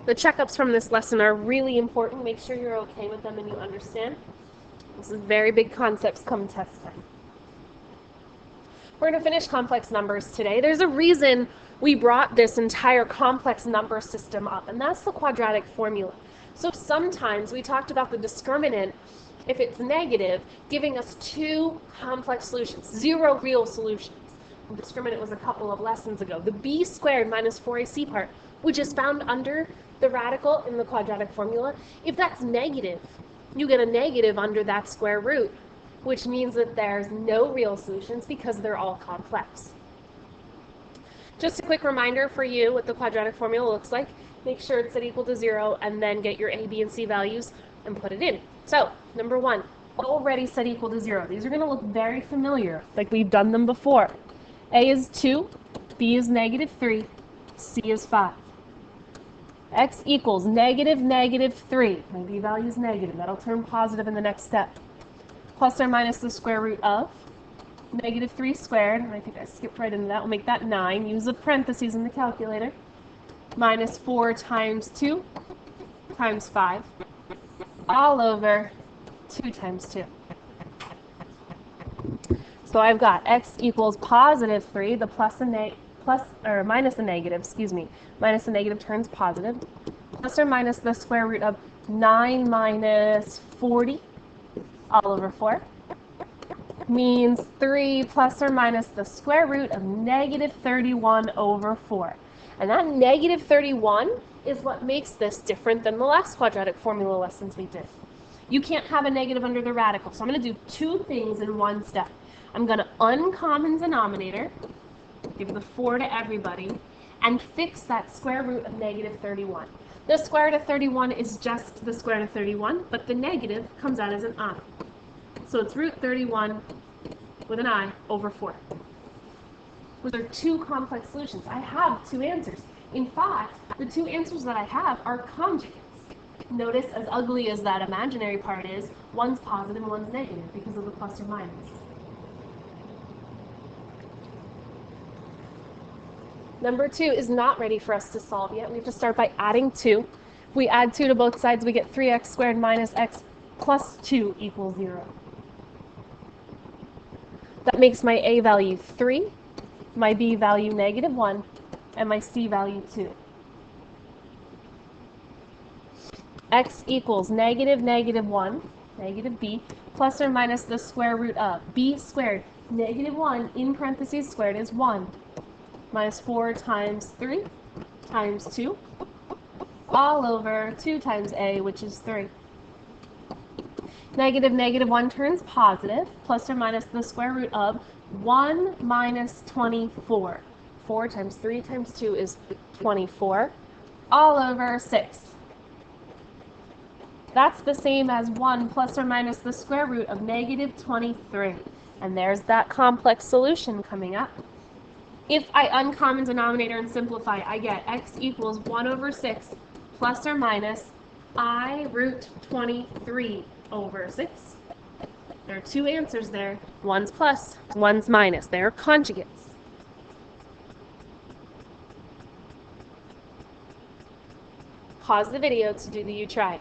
The checkups from this lesson are really important. Make sure you're okay with them and you understand. This is very big concepts come test time. We're going to finish complex numbers today. There's a reason we brought this entire complex number system up, and that's the quadratic formula. So sometimes we talked about the discriminant, if it's negative, giving us two complex solutions, zero real solutions. The discriminant was a couple of lessons ago. The b squared minus 4ac part, which is found under the radical in the quadratic formula, if that's negative, you get a negative under that square root, which means that there's no real solutions because they're all complex. Just a quick reminder for you what the quadratic formula looks like. Make sure it's set equal to 0 and then get your a, b, and c values and put it in. So, number 1, already set equal to 0. These are going to look very familiar, like we've done them before. A is 2, b is negative 3, c is 5. X equals negative 3. My b value is negative. That'll turn positive in the next step. Plus or minus the square root of negative 3 squared. I think I skipped right into that. We'll make that 9. Use the parentheses in the calculator. Minus 4 times 2 times 5. All over 2 times 2. So I've got x equals positive 3. The minus the negative turns positive. Plus or minus the square root of 9 minus 40 all over 4 means 3 plus or minus the square root of negative 31 over 4. And that negative 31 is what makes this different than the last quadratic formula lessons we did. You can't have a negative under the radical. So I'm going to do two things in one step. I'm going to uncommon denominator, give the 4 to everybody, and fix that square root of negative 31. The square root of 31 is just the square root of 31, but the negative comes out as an I. So it's root 31 with an I over 4. Those are two complex solutions. I have two answers. In fact, the two answers that I have are conjugates. Notice, as ugly as that imaginary part is, one's positive and one's negative because of the plus or minus. Number 2 is not ready for us to solve yet. We have to start by adding 2. If we add 2 to both sides, we get 3x squared minus x plus 2 equals 0. That makes my a value 3, my b value negative 1, and my c value 2. X equals negative 1, negative b, plus or minus the square root of b squared, negative 1 in parentheses squared is 1, minus 4 times 3 times 2, all over 2 times a, which is 3. Negative 1 turns positive, plus or minus the square root of 1 minus 24. 4 times 3 times 2 is 24, all over 6. That's the same as 1 plus or minus the square root of negative 23. And there's that complex solution coming up. If I uncommon denominator and simplify, I get x equals 1 over 6 plus or minus I root 23 over 6. There are two answers there. One's plus, one's minus. They're conjugates. Pause the video to do the you try.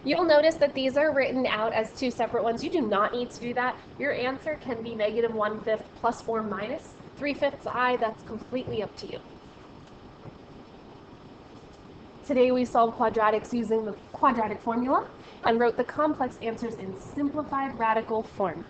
You'll notice that these are written out as two separate ones. You do not need to do that. Your answer can be negative 1/5 plus 4 minus 3/5 I. That's completely up to you. Today we solved quadratics using the quadratic formula and wrote the complex answers in simplified radical form.